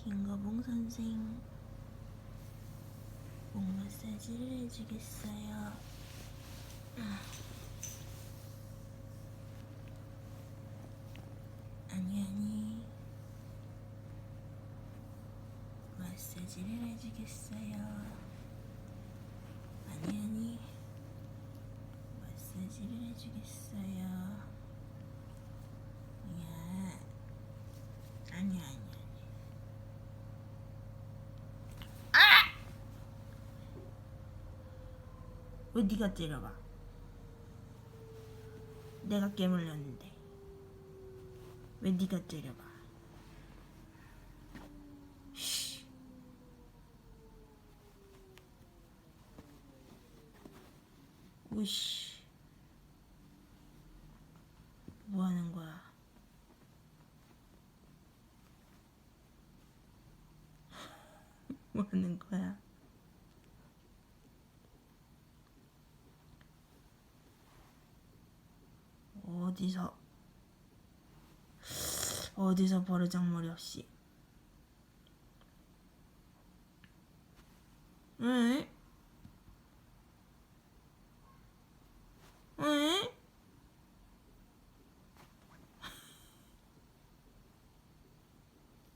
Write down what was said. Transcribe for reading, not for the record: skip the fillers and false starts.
김거봉 선생, 목 마사지를 해주겠어요. 아니, 마사지를 해주겠어요. 아니, 마사지를 해주겠어요. 야, 아니. 왜 네가 때려봐? 내가 깨물렸는데 왜 네가 때려봐? 쉬. 우씨, 뭐 하는 거야? 뭐 하는 거야? 어디서 버르장머리 없이? 응?